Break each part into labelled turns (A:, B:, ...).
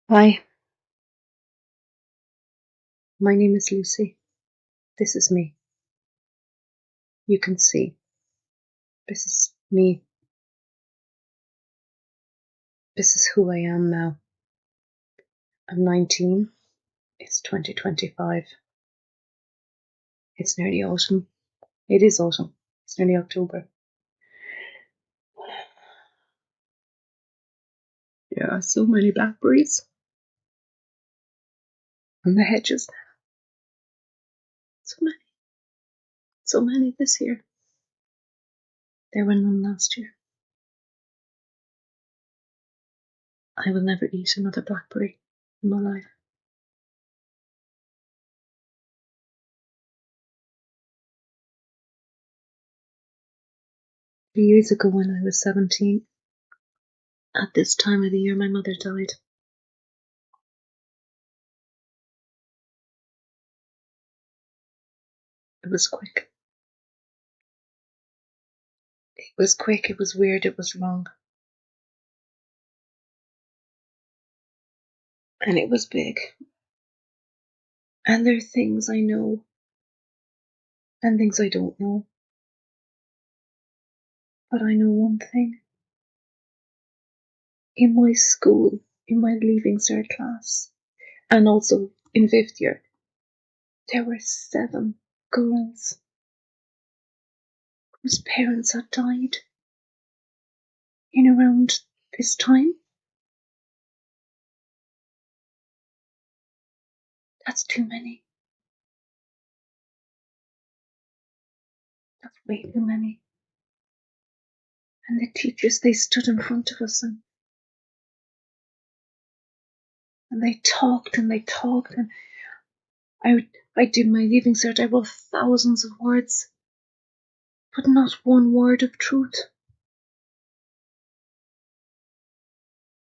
A: Hi, my name is Lucy. This is me. You can see. This is me. This is who I am now. I'm 19. It's 2025. It's nearly autumn. It is autumn. It's nearly October. There are so many blackberries on the hedges. So many. So many this year. There were none last year. I will never eat another blackberry in my life. A few years ago when I was 17, at this time of the year my mother died. It was quick. It was quick, it was weird, it was wrong. And it was big. And there are things I know and things I don't know. But I know one thing. In my school, in my leaving cert class, and also in 5th year, there were 7 girls whose parents had died in around this time. That's too many. That's way too many. And the teachers, they stood in front of us and they talked and they talked. And I did my leaving cert, I wrote thousands of words, but not one word of truth.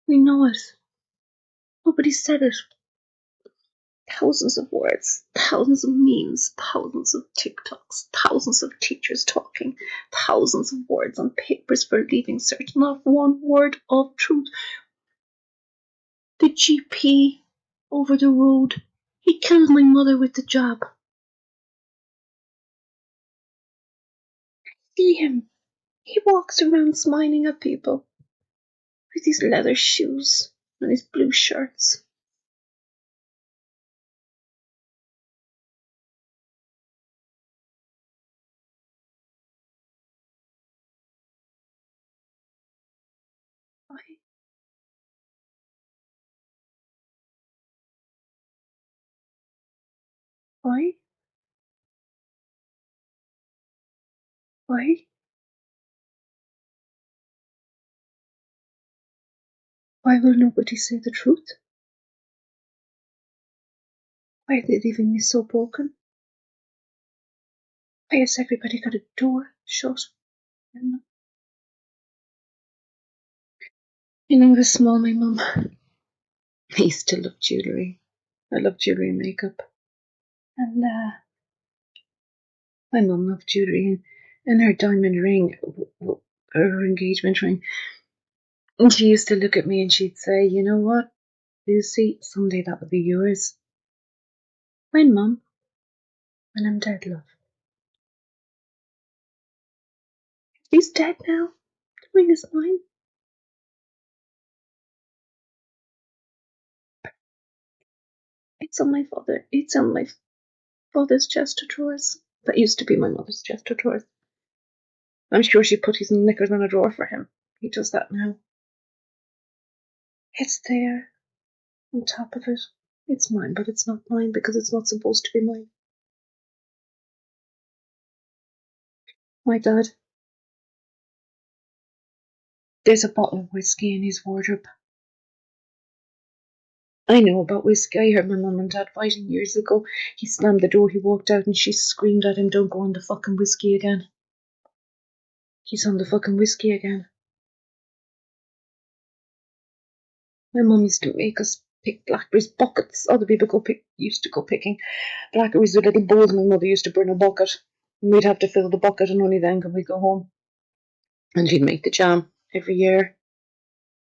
A: We know it. Nobody said it. Thousands of words, thousands of memes, thousands of TikToks, thousands of teachers talking, thousands of words on papers for leaving cert, not one word of truth. The GP over the road, he killed my mother with the jab. See him. He walks around smiling at people with his leather shoes and his blue shirts. Why? Why? Why? Why will nobody say the truth? Why are they leaving me so broken? Why has everybody got a door shut? When I was small, my mum, I used to love jewellery. I love jewellery and makeup. And my mum loved jewellery and her diamond ring, her engagement ring. And she used to look at me and she'd say, you know what, Lucy, someday that will be yours. When, Mum? When I'm dead, love. He's dead now. The ring is mine. It's on my father's chest of drawers. That used to be my mother's chest of drawers. I'm sure she put his knickers in a drawer for him. He does that now. It's there, on top of it. It's mine, but it's not mine because it's not supposed to be mine. My dad, there's a bottle of whiskey in his wardrobe. I know about whiskey. I heard my mum and dad fighting years ago. He slammed the door, he walked out, and she screamed at him, don't go on the fucking whiskey again. He's on the fucking whiskey again. My mum used to make us pick blackberries buckets. Other people used to go picking blackberries with little bowls. My mother used to bring a bucket. And we'd have to fill the bucket, and only then could we go home. And she'd make the jam every year.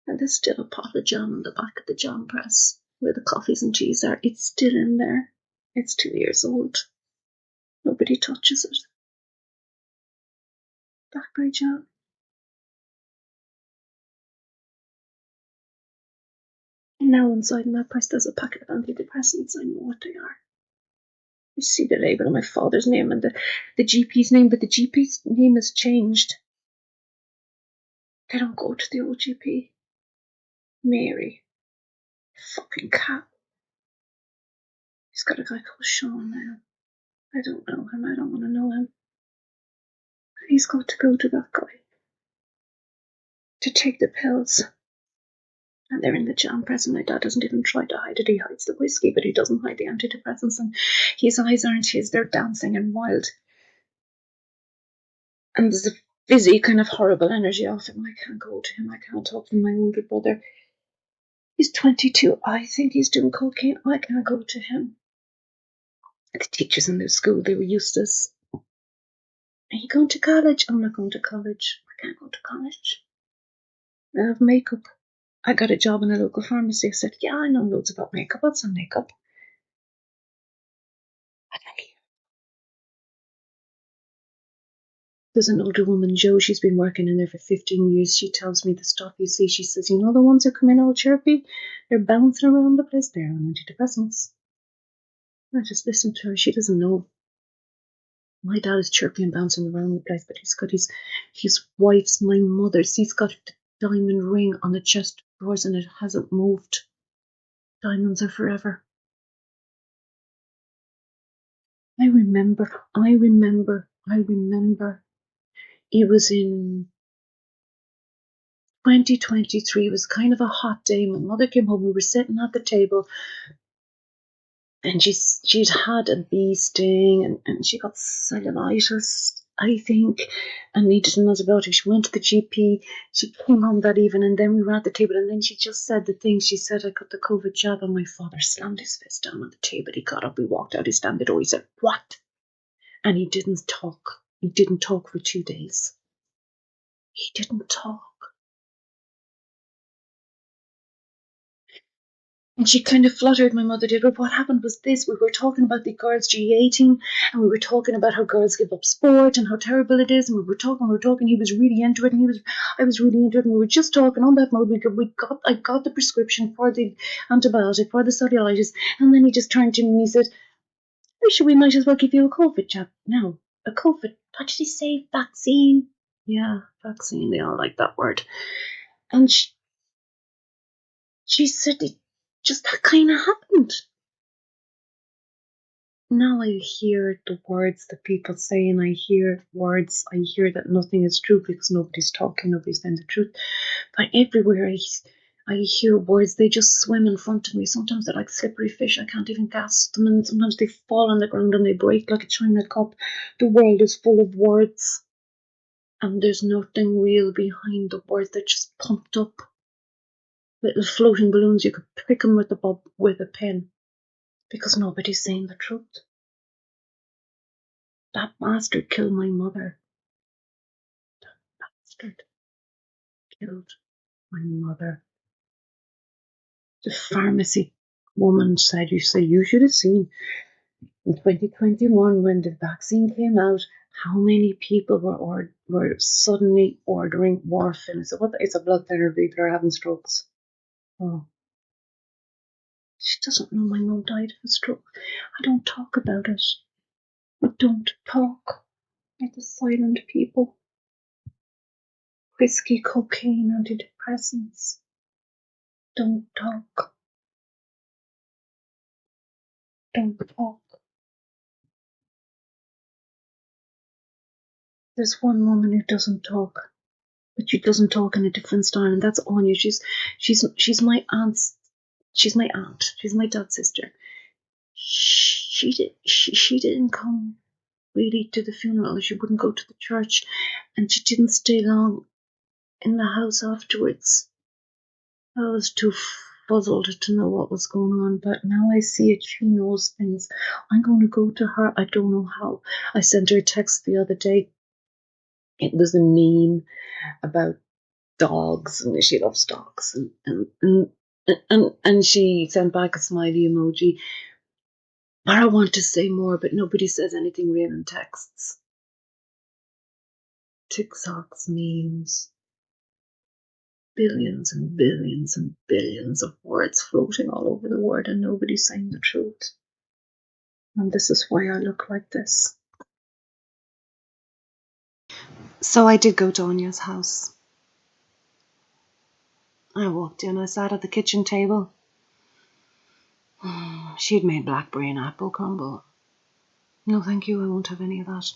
A: And there's still a pot of jam in the back of the jam press where the coffees and teas are. It's still in there. It's 2 years old. Nobody touches it. Blackberry jam. And now inside in that press there's a packet of antidepressants. I know what they are. You see the label on my father's name and the GP's name, but the GP's name has changed. They don't go to the old GP. Mary. Fucking cat. He's got a guy called Sean now. I don't know him. I don't want to know him. He's got to go to that guy to take the pills. And they're in the jam press, and my dad doesn't even try to hide it. He hides the whiskey, but he doesn't hide the antidepressants. And his eyes aren't his. They're dancing and wild. And there's a fizzy kind of horrible energy off him. I can't go to him. I can't talk to my older brother. He's 22. I think he's doing cocaine. I can't go to him. The teachers in the school, they were useless. Are you going to college? I'm not going to college. I can't go to college. I have makeup. I got a job in a local pharmacy. I said, yeah, I know loads about makeup. What's some makeup? There's an older woman, Jo, she's been working in there for 15 years. She tells me the stuff you see. She says, you know the ones who come in all chirpy? They're bouncing around the place. They're on antidepressants. I just listen to her. She doesn't know. My dad is chirpy and bouncing around the place, but he's got his wife's, my mother's. He's got a diamond ring on the chest of drawers and it hasn't moved. Diamonds are forever. I remember. It was in 2023. It was kind of a hot day. My mother came home. We were sitting at the table, and she'd had a bee sting, and she got cellulitis, I think, and needed an antibiotic. She went to the GP. She came home that evening, and then we were at the table, and then she just said the thing. She said, I got the COVID jab, and my father slammed his fist down on the table. He got up, he walked out, he slammed at the door. He said, what? And he didn't talk. He didn't talk for 2 days. He didn't talk. And she kind of fluttered, my mother did. But what happened was this. We were talking about the girls G18, and we were talking about how girls give up sport and how terrible it is. And we were talking. He was really into it, and I was really into it. And we were just talking on that mode. I got the prescription for the antibiotic, for the cellulitis. And then he just turned to me and he said, we might as well give you a COVID jab. No, a COVID. What did he say? Vaccine? Yeah, vaccine. They all like that word. And she said it just that kind of happened. Now I hear the words that people say, and I hear that nothing is true because nobody's talking, nobody's saying the truth. But everywhere I hear words, they just swim in front of me. Sometimes they're like slippery fish, I can't even grasp them, and sometimes they fall on the ground and they break like a china cup. The world is full of words, and there's nothing real behind the words. They're just pumped up. Little floating balloons, you could pick them with a pen, because nobody's saying the truth. That bastard killed my mother. That bastard killed my mother. The pharmacy woman said, you should have seen in 2021 when the vaccine came out, how many people were suddenly ordering warfarin. So what? It's a blood thinner. People are having strokes. Oh. She doesn't know my mum died of a stroke. I don't talk about it. I don't talk. Like the silent people. Whiskey, cocaine, antidepressants. Don't talk. Don't talk. There's one woman who doesn't talk, but she doesn't talk in a different style, and that's Áine. She's my aunt's. She's my aunt. She's my dad's sister. She didn't come really to the funeral. She wouldn't go to the church, and she didn't stay long in the house afterwards. I was too puzzled to know what was going on, but now I see it. She knows things. I'm going to go to her. I don't know how. I sent her a text the other day. It was a meme about dogs, and she loves dogs, and she sent back a smiley emoji. But I want to say more, but nobody says anything real in texts. TikToks, memes, billions and billions and billions of words floating all over the world, and nobody's saying the truth. And this is why I look like this. So I did go to Áine's house. I walked in, I sat at the kitchen table. She'd made blackberry and apple crumble. No, thank you, I won't have any of that.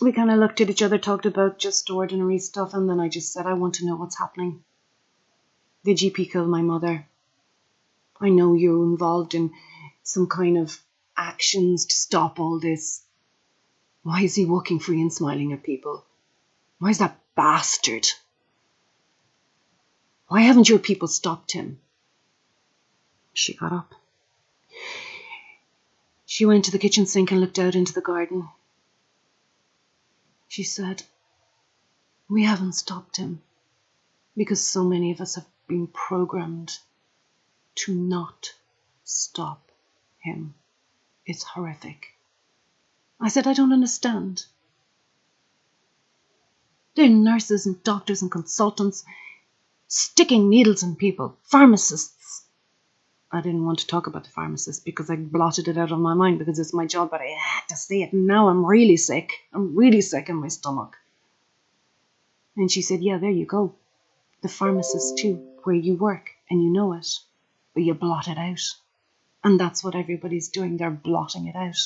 A: We kind of looked at each other, talked about just ordinary stuff, and then I just said, I want to know what's happening. The GP killed my mother. I know you're involved in some kind of actions to stop all this. Why is he walking free and smiling at people? Why is that bastard? Why haven't your people stopped him? She got up. She went to the kitchen sink and looked out into the garden. She said, we haven't stopped him because so many of us have been programmed to not stop him. It's horrific. I said, I don't understand. There are nurses and doctors and consultants sticking needles in people, pharmacists. I didn't want to talk about the pharmacist because I blotted it out of my mind because it's my job, but I had to say it. And now I'm really sick. I'm really sick in my stomach. And she said, yeah, there you go. The pharmacist too, where you work, and you know it, but you blot it out. And that's what everybody's doing. They're blotting it out.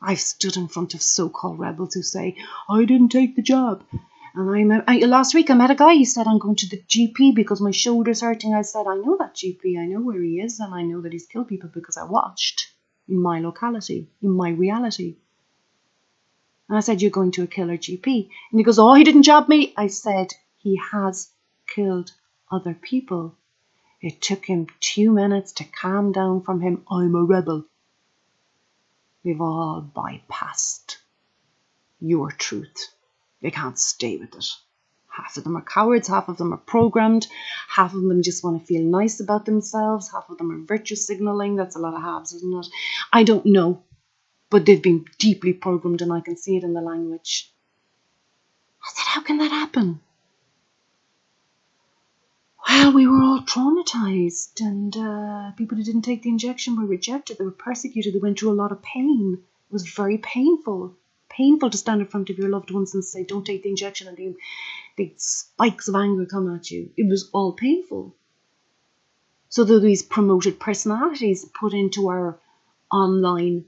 A: I've stood in front of so-called rebels who say, I didn't take the jab. And last week I met a guy, he said, I'm going to the GP because my shoulder's hurting. I said, I know that GP, I know where he is, and I know that he's killed people because I watched in my locality, in my reality. And I said, you're going to a killer GP. And he goes, oh, he didn't jab me. I said, he has killed other people. It took him 2 minutes to calm down from him. I'm a rebel. We've all bypassed your truth. They can't stay with it. Half of them are cowards, half of them are programmed, half of them just want to feel nice about themselves, half of them are virtue signaling. That's a lot of halves, isn't it? I don't know, but they've been deeply programmed and I can see it in the language. I said, how can that happen? Well, we were all traumatized and people who didn't take the injection were rejected. They were persecuted. They went through a lot of pain. It was very painful. Painful to stand in front of your loved ones and say, don't take the injection, and the spikes of anger come at you. It was all painful. So there were these promoted personalities put into our online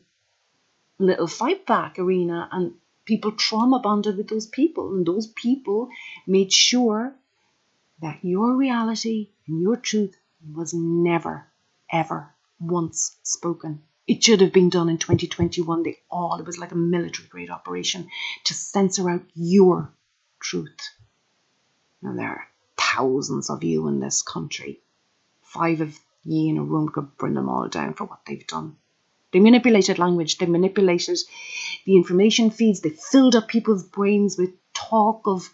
A: little fight back arena, and people trauma bonded with those people, and those people made sure that your reality and your truth was never, ever once spoken. It should have been done in 2021. It was like a military grade operation to censor out your truth. And there are thousands of you in this country. 5 of ye in a room could bring them all down for what they've done. They manipulated language. They manipulated the information feeds. They filled up people's brains with talk of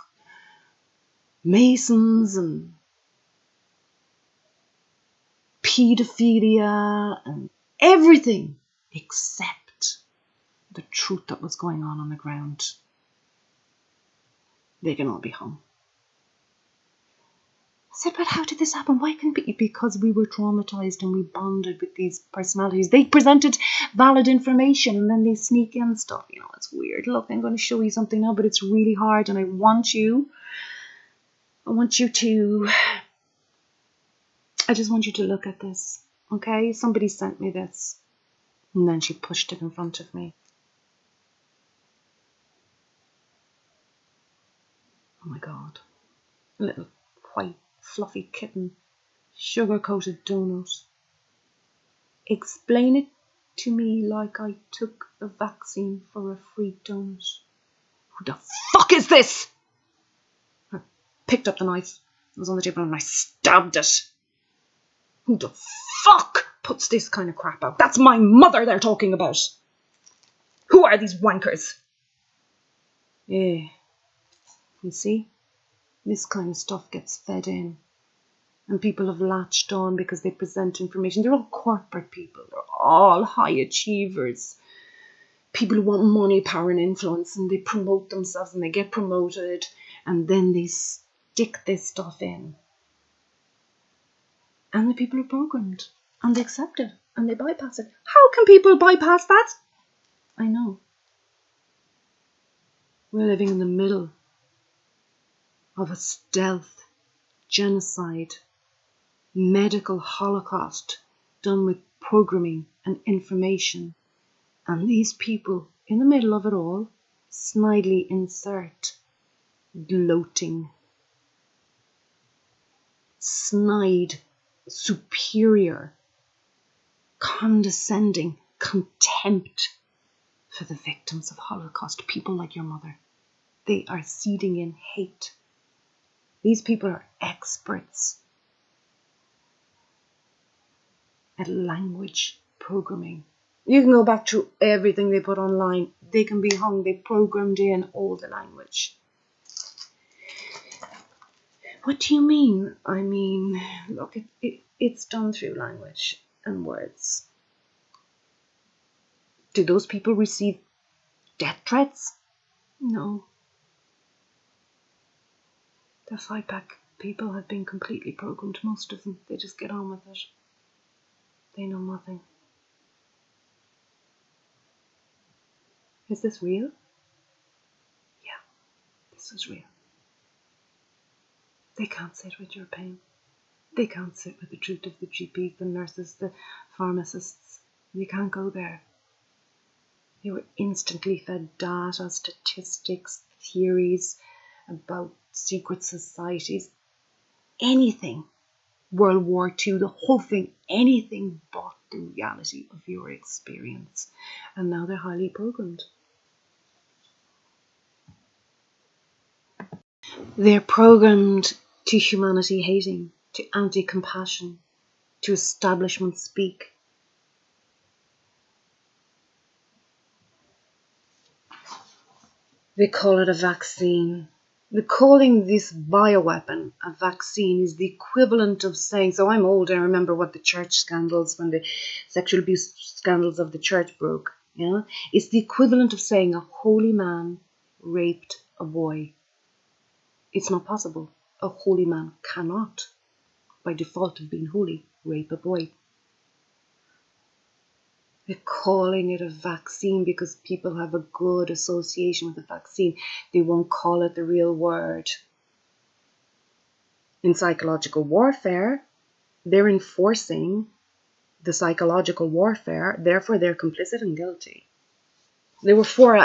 A: Masons and pedophilia and everything except the truth that was going on the ground. They can all be hung. I said, but how did this happen? Why couldn't it be? Because we were traumatized and we bonded with these personalities. They presented valid information and then they sneak in stuff. You know, it's weird. Look, I'm going to show you something now, but it's really hard, and I want you to, I just want you to look at this, okay? Somebody sent me this, and then she pushed it in front of me. Oh my God. A little white, fluffy kitten, sugar-coated donut. Explain it to me like I took a vaccine for a free donut. Who the fuck is this? I picked up the knife. It was on the table and I stabbed it. Who the fuck puts this kind of crap out? That's my mother they're talking about. Who are these wankers? Yeah, you see, this kind of stuff gets fed in. And people have latched on because they present information. They're all corporate people. They're all high achievers. People who want money, power and influence, and they promote themselves and they get promoted, and then they stick this stuff in. And the people are programmed, and they accept it, and they bypass it. How can people bypass that? I know. We're living in the middle of a stealth genocide, medical holocaust done with programming and information. And these people, in the middle of it all, snidely insert gloating, snide, superior, condescending contempt for the victims of Holocaust, people like your mother. They are seeding in hate. These people are experts at language programming. You can go back to everything they put online. They can be hung. They programmed in all the language. What do you mean? I mean, look, it's done through language and words. Do those people receive death threats? No. The fight back people have been completely programmed, most of them. They just get on with it. They know nothing. Is this real? Yeah, this is real. They can't sit with your pain. They can't sit with the truth of the GPs, the nurses, the pharmacists. You can't go there. They were instantly fed data, statistics, theories about secret societies, anything. World War II, the whole thing, anything but the reality of your experience. And now they're highly programmed. They're programmed to humanity hating, to anti-compassion, to establishment speak. They call it a vaccine. The calling this bioweapon a vaccine is the equivalent of saying, so I'm old, I remember what the church scandals, when the sexual abuse scandals of the church broke. Yeah? It's the equivalent of saying a holy man raped a boy. It's not possible. A holy man cannot, by default of being holy, rape a boy. They're calling it a vaccine because people have a good association with the vaccine. They won't call it the real word. In psychological warfare, they're enforcing the psychological warfare, therefore they're complicit and guilty. There were four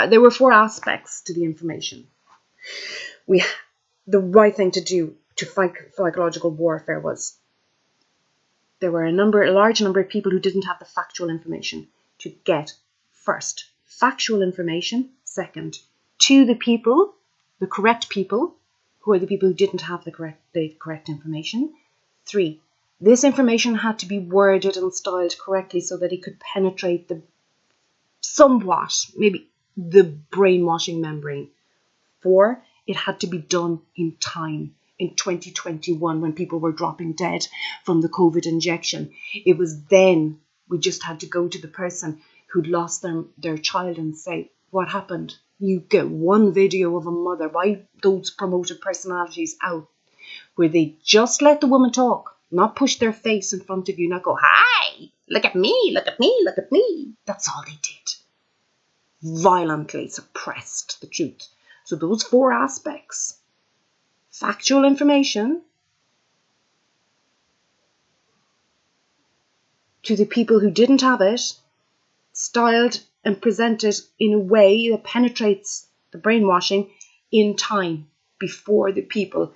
A: aspects to the information. The right thing to do to fight psychological warfare was there were a large number of people who didn't have the factual information to get. First, factual information. Second, to the people, the correct people, who are the people who didn't have the correct information. 3, this information had to be worded and styled correctly so that it could penetrate maybe the brainwashing membrane. 4, it had to be done in time. In 2021, when people were dropping dead from the COVID injection, it was then we just had to go to the person who'd lost their child and say, what happened? You get one video of a mother by those promoted personalities out where they just let the woman talk, not push their face in front of you, not go, hi, look at me, look at me, look at me. That's all they did. Violently suppressed the truth. So those 4 aspects: factual information to the people who didn't have it, styled and presented in a way that penetrates the brainwashing in time before the people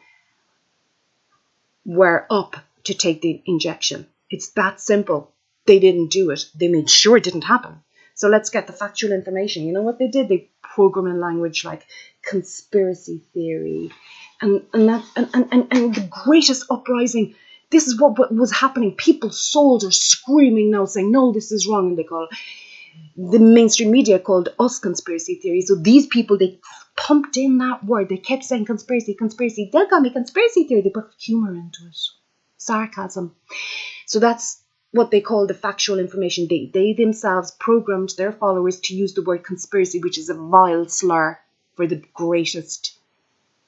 A: were up to take the injection. It's that simple. They didn't do it. They made sure it didn't happen. So let's get the factual information. You know what they did? They programmed in language like conspiracy theory and the greatest uprising. This is what was happening. People's souls are screaming now, saying, no, this is wrong. And they call the mainstream media called us conspiracy theory. So these people, they
B: pumped in that word. They kept saying conspiracy, conspiracy. They'll call me conspiracy theory. They put humour into it. Sarcasm. So that's what they call the factual information. They themselves programmed their followers to use the word conspiracy, which is a vile slur for the greatest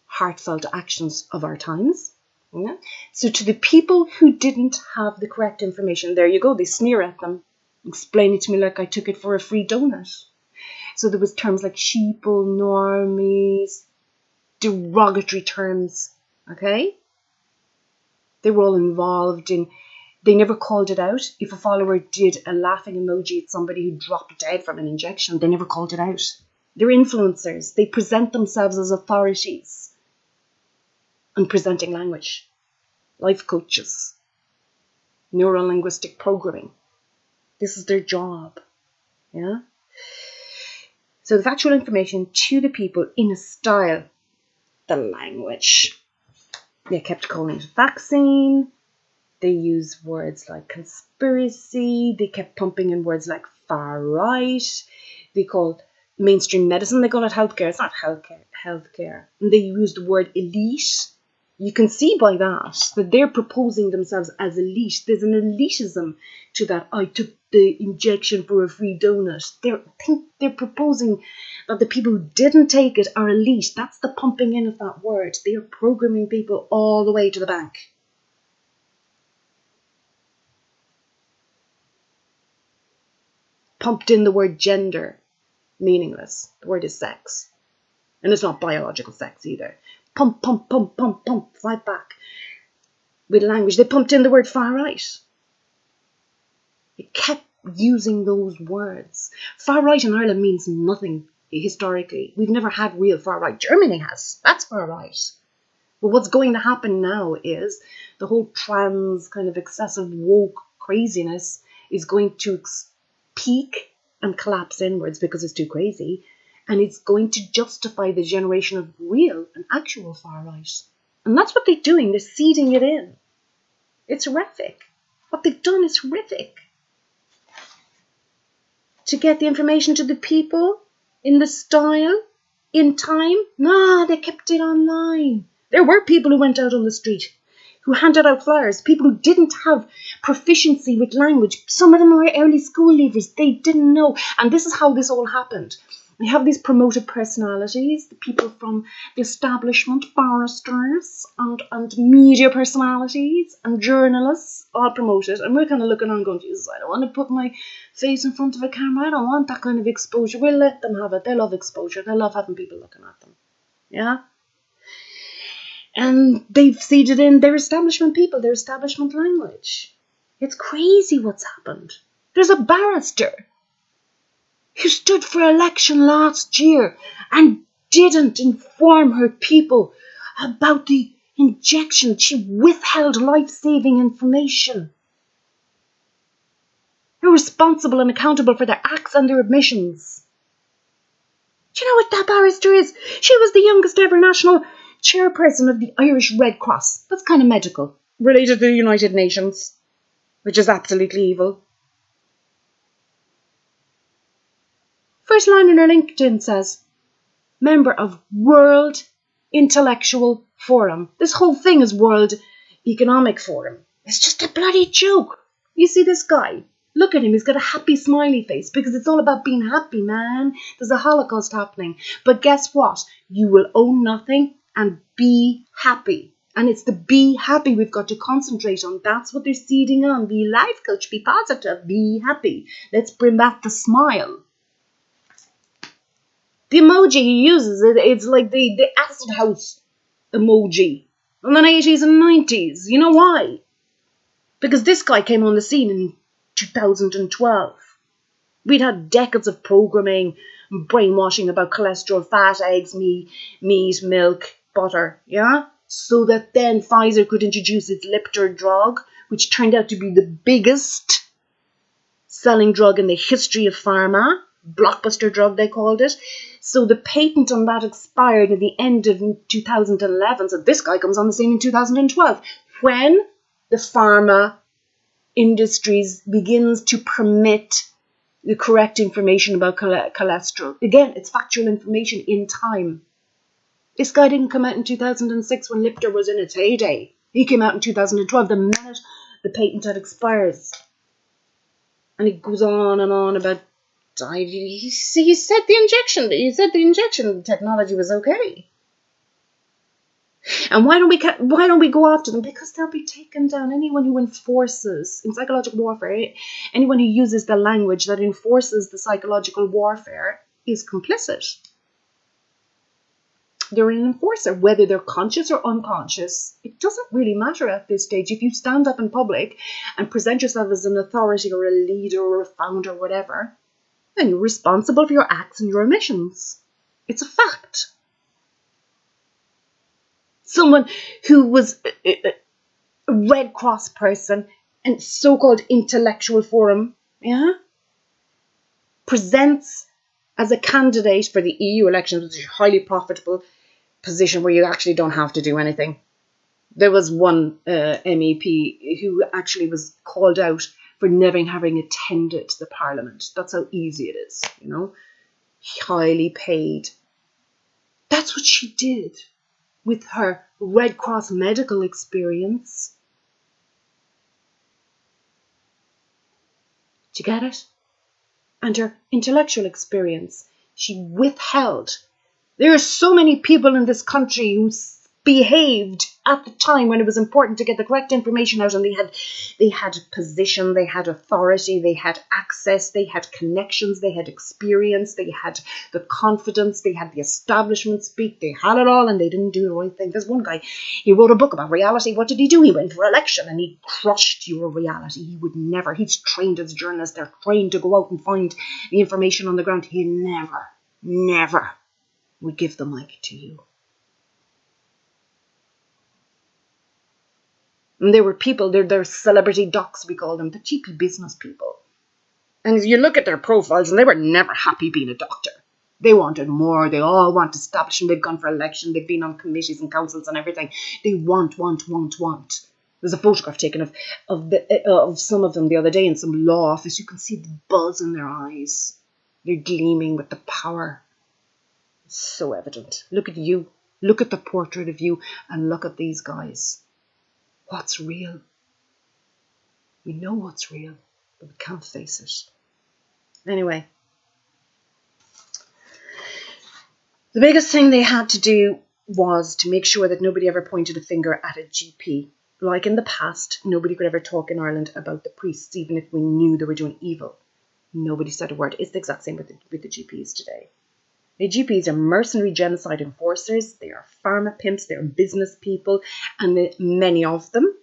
B: heartfelt actions of our times. Yeah? So to the people who didn't have the correct information, there you go, they sneer at them. Explain it to me like I took it for a free donut. So there was terms like sheeple, normies, derogatory terms, okay? They were all involved in, they never called it out. If a follower did a laughing emoji at somebody who dropped dead from an injection, they never called it out. They're influencers. They present themselves as authorities on presenting language. Life coaches. Neuro-linguistic programming. This is their job. Yeah? So the factual information to the people in a style, the language. They kept calling it vaccine. They use words like conspiracy. They kept pumping in words like far right. They called mainstream medicine, they call it healthcare. It's not healthcare. And they use the word elite. You can see by that they're proposing themselves as elite. There's an elitism to that. I took the injection for a free donut. They're proposing that the people who didn't take it are elite. That's the pumping in of that word. They are programming people all the way to the bank. Pumped in the word gender. Meaningless. The word is sex. And it's not biological sex either. Pump, pump, pump, pump, pump. Fight back. With language. They pumped in the word far right. They kept using those words. Far right in Ireland means nothing historically. We've never had real far right. Germany has. That's far right. But what's going to happen now is the whole trans kind of excessive woke craziness is going to peak and collapse inwards because it's too crazy. And it's going to justify the generation of real and actual far right. And that's what they're doing. They're seeding it in. It's horrific. What they've done is horrific. To get the information to the people in the style, in time, they kept it online. There were people who went out on the street, who handed out flyers, people who didn't have proficiency with language. Some of them were early school leavers. They didn't know. And this is how this all happened. We have these promoted personalities, the people from the establishment, barristers and media personalities and journalists, all promoted. And we're kind of looking on going, Jesus, I don't want to put my face in front of a camera. I don't want that kind of exposure. We'll let them have it. They love exposure. They love having people looking at them. Yeah? And they've seeded in their establishment people, their establishment language. It's crazy what's happened. There's a barrister who stood for election last year and didn't inform her people about the injection. She withheld life-saving information. They're responsible and accountable for their acts and their admissions. Do you know what that barrister is? She was the youngest ever national chairperson of the Irish Red Cross. That's kind of medical. Related to the United Nations, which is absolutely evil. First line in her LinkedIn says, member of World Intellectual Forum. This whole thing is World Economic Forum. It's just a bloody joke. You see this guy? Look at him. He's got a happy smiley face because it's all about being happy, man. There's a Holocaust happening. But guess what? You will own nothing and be happy. And it's the be happy we've got to concentrate on. That's what they're seeding on. Be life coach, be positive, be happy. Let's bring back the smile. The emoji he uses, it's like the acid house emoji from the 80s and 90s. You know why? Because this guy came on the scene in 2012. We'd had decades of programming, brainwashing about cholesterol, fat, eggs, meat, milk, butter, yeah? So that then Pfizer could introduce its Liptor drug, which turned out to be the biggest selling drug in the history of pharma. Blockbuster drug, they called it. So the patent on that expired at the end of 2011. So this guy comes on the scene in 2012, when the pharma industries begins to permit the correct information about cholesterol. Again, it's factual information in time. This guy didn't come out in 2006 when Lifter was in its heyday. He came out in 2012, the minute the patent had expires. And he goes on and on about, he said the injection technology was okay. And why don't we go after them? Because they'll be taken down. Anyone who enforces, in psychological warfare, anyone who uses the language that enforces the psychological warfare is complicit. They're an enforcer, whether they're conscious or unconscious. It doesn't really matter at this stage. If you stand up in public and present yourself as an authority or a leader or a founder or whatever, then you're responsible for your acts and your omissions. It's a fact. Someone who was a Red Cross person and so-called intellectual forum, presents as a candidate for the EU elections, which is a highly profitable position where you actually don't have to do anything. There was one MEP who actually was called out for never having attended the parliament. That's how easy it is, highly paid. That's what she did with her Red Cross medical experience. Do you get it? And her intellectual experience. She withheld. There are so many people in this country who behaved at the time when it was important to get the correct information out, and they had position, they had authority, they had access, they had connections, they had experience, they had the confidence, they had the establishment speak, they had it all, and they didn't do the right thing. There's one guy, he wrote a book about reality. What did he do? He went for election and he crushed your reality. He would never, he's trained as a journalist, they're trained to go out and find the information on the ground. He never would give the mic to you. And there were people, they're celebrity docs, we call them, the GP business people. And if you look at their profiles, and they were never happy being a doctor. They wanted more. They all want establishment. They've gone for election. They've been on committees and councils and everything. They want. There's a photograph taken of some of them the other day in some law office. You can see the buzz in their eyes. They're gleaming with the power. It's so evident. Look at you. Look at the portrait of you, and look at these guys. What's real? We know what's real, but we can't face it. Anyway, the biggest thing they had to do was to make sure that nobody ever pointed a finger at a GP. Like in the past, nobody could ever talk in Ireland about the priests, even if we knew they were doing evil. Nobody said a word. It's the exact same with the GPs today. The GPs are mercenary genocide enforcers. They are pharma pimps. They are business people. And many of them,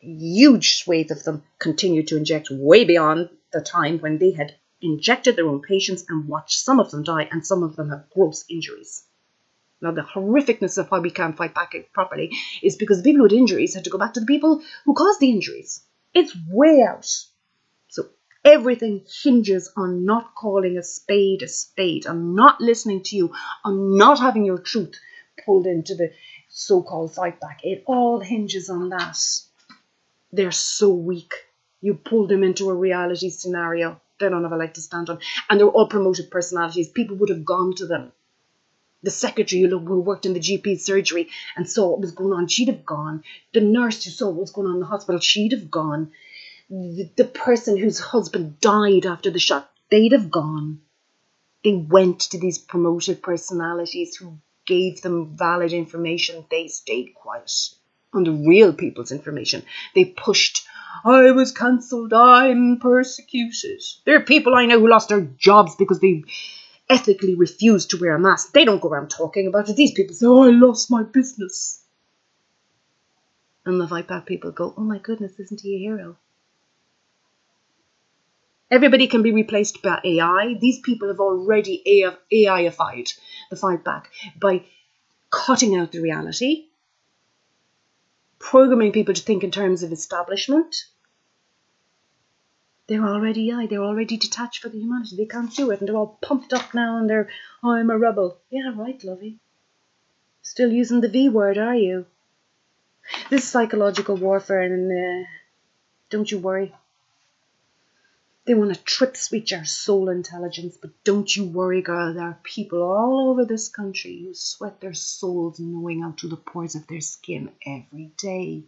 B: huge swathe of them, continue to inject way beyond the time when they had injected their own patients and watched some of them die, and some of them have gross injuries. Now, the horrificness of why we can't fight back properly is because the people with injuries had to go back to the people who caused the injuries. It's way out. So everything hinges on not calling a spade, on not listening to you, on not having your truth pulled into the so-called fight back. It all hinges on that. They're so weak. You pull them into a reality scenario they don't have a leg to stand on. And they're all promoted personalities. People would have gone to them. The secretary who worked in the GP surgery and saw what was going on, she'd have gone. The nurse who saw what was going on in the hospital, she'd have gone. The person whose husband died after the shot, they'd have gone. They went to these promoted personalities who gave them valid information. They stayed quiet on the real people's information. They pushed, I was cancelled, I'm persecuted. There are people I know who lost their jobs because they ethically refused to wear a mask. They don't go around talking about it. These people say, I lost my business. And the fight back people go, oh my goodness, isn't he a hero? Everybody can be replaced by AI. These people have already AI-ified the fight back by cutting out the reality, programming people to think in terms of establishment. They're already AI. They're already detached for the humanity. They can't do it. And they're all pumped up now and they're, oh, I'm a rebel. Yeah, right, lovey. Still using the V word, are you? This psychological warfare, and don't you worry. They want to trip switch our soul intelligence, but don't you worry, girl. There are people all over this country who sweat their souls knowing out through the pores of their skin every day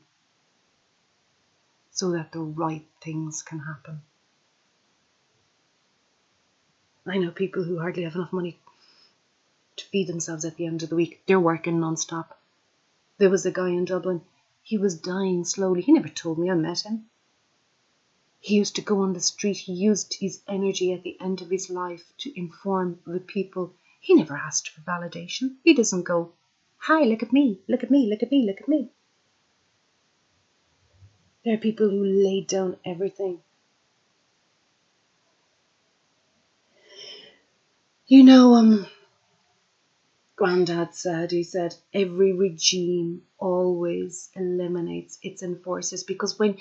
B: so that the right things can happen. I know people who hardly have enough money to feed themselves at the end of the week. They're working non-stop. There was a guy in Dublin. He was dying slowly. He never told me. I met him. He used to go on the street. He used his energy at the end of his life to inform the people. He never asked for validation. He doesn't go, hi, look at me, look at me, look at me, look at me. There are people who laid down everything. You know, Grandad said, he said, every regime always eliminates its enforcers because when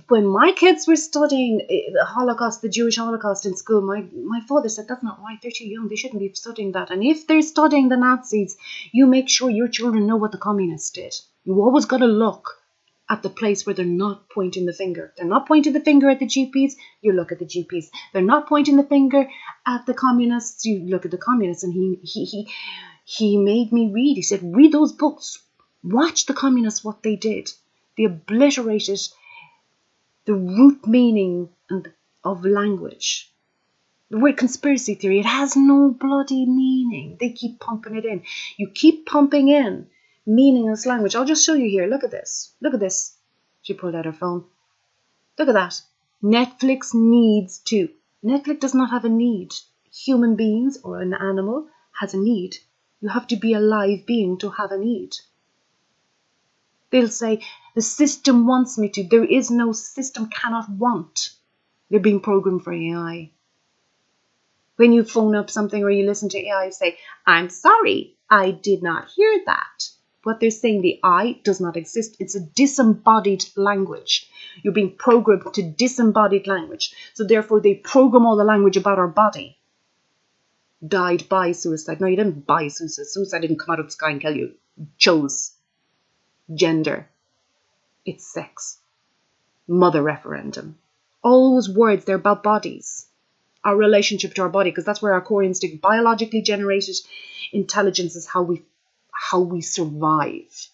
B: my kids were studying the Holocaust, the Jewish Holocaust in school, my father said, that's not right, they're too young, they shouldn't be studying that. And if they're studying the Nazis, you make sure your children know what the communists did. You always got to look at the place where they're not pointing the finger. They're not pointing the finger at the GPs, you look at the GPs. They're not pointing the finger at the communists, you look at the communists. And he made me read. He said, read those books. Watch the communists, what they did. They obliterated the root meaning of language. The word conspiracy theory, it has no bloody meaning. They keep pumping it in. You keep pumping in meaningless language. I'll just show you here. Look at this. Look at this. She pulled out her phone. Look at that. Netflix needs to. Netflix does not have a need. Human beings or an animal has a need. You have to be a live being to have a need. They'll say, the system wants me to. There is no system, cannot want. They're being programmed for AI. When you phone up something or you listen to AI, say, I'm sorry, I did not hear that. What they're saying, the I does not exist. It's a disembodied language. You're being programmed to disembodied language. So therefore, they program all the language about our body. Died by suicide. No, you didn't buy suicide. Suicide didn't come out of the sky and kill you. You chose gender. It's sex. Mother referendum. All those words, they're about bodies. Our relationship to our body, because that's where our core instinct, biologically generated intelligence, is how we survive.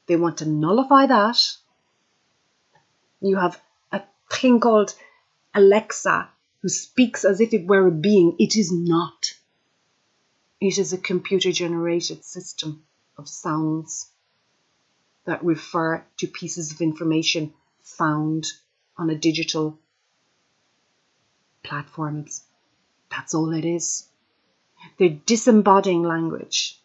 B: They want to nullify that. You have a thing called Alexa, who speaks as if it were a being. It is not. It is a computer-generated system of sounds that refer to pieces of information found on a digital platforms. That's all it is. They're disembodying language.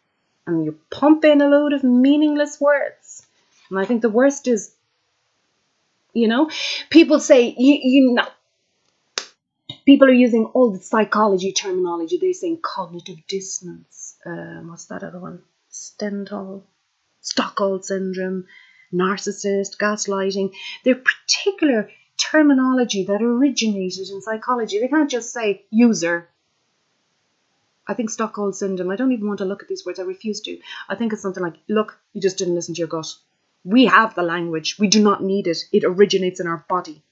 B: And you pump in a load of meaningless words. And I think the worst is, people say, people are using all the psychology terminology. They're saying cognitive dissonance. What's that other one? Stendhal, Stockholm syndrome, narcissist, gaslighting. They're particular terminology that originated in psychology. They can't just say user. I think Stockholm syndrome, I don't even want to look at these words. I refuse to. I think it's something like, look, you just didn't listen to your gut. We have the language. We do not need it. It originates in our body.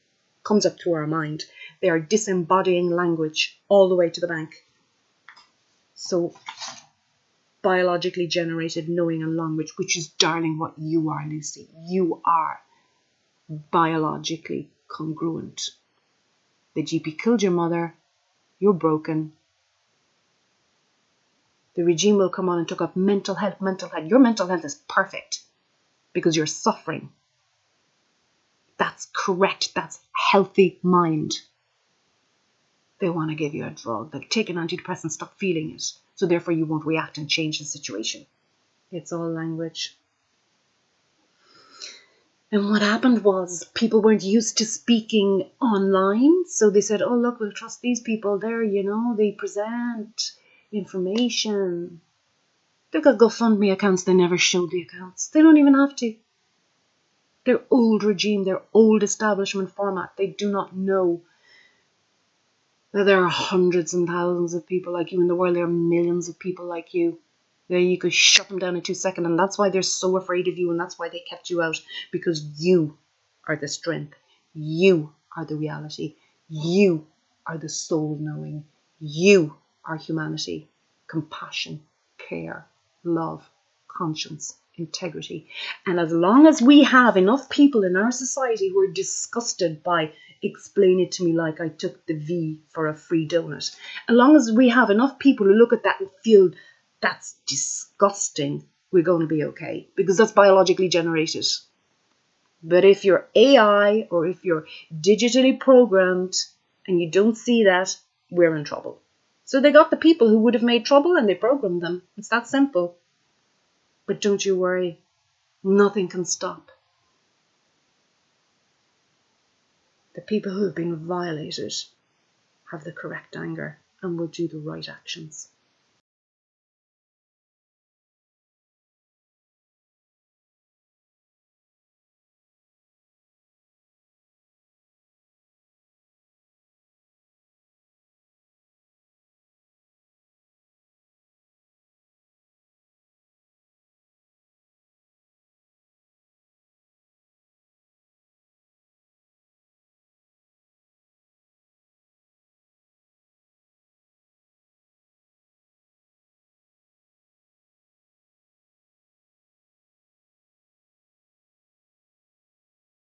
B: Comes up through our mind. They are disembodying language all the way to the bank. So, biologically generated knowing and language, which is, darling, what you are, Lucy. You are biologically congruent. The GP killed your mother. You're broken. The regime will come on and talk about mental health. Your mental health is perfect because you're suffering. That's correct. That's healthy mind. They want to give you a drug. They'll take an antidepressant, stop feeling it. So therefore you won't react and change the situation. It's all language. And what happened was people weren't used to speaking online. So they said, oh, look, we'll trust these people there. They present information. They've got GoFundMe accounts. They never show the accounts. They don't even have to. Their old regime, their old establishment format. They do not know that there are hundreds and thousands of people like you in the world. There are millions of people like you. You could shut them down in 2 seconds. And that's why they're so afraid of you. And that's why they kept you out. Because you are the strength. You are the reality. You are the soul knowing. You are humanity, compassion, care, love, conscience, integrity. And as long as we have enough people in our society who are disgusted by explain it to me like I took the V for a free donut, as long as we have enough people who look at that and feel that's disgusting, we're going to be okay, because that's biologically generated. But if you're AI or if you're digitally programmed and you don't see that, we're in trouble. So they got the people who would have made trouble and they programmed them. It's that simple. But don't you worry, nothing can stop the people who have been violated have the correct anger and will do the right actions.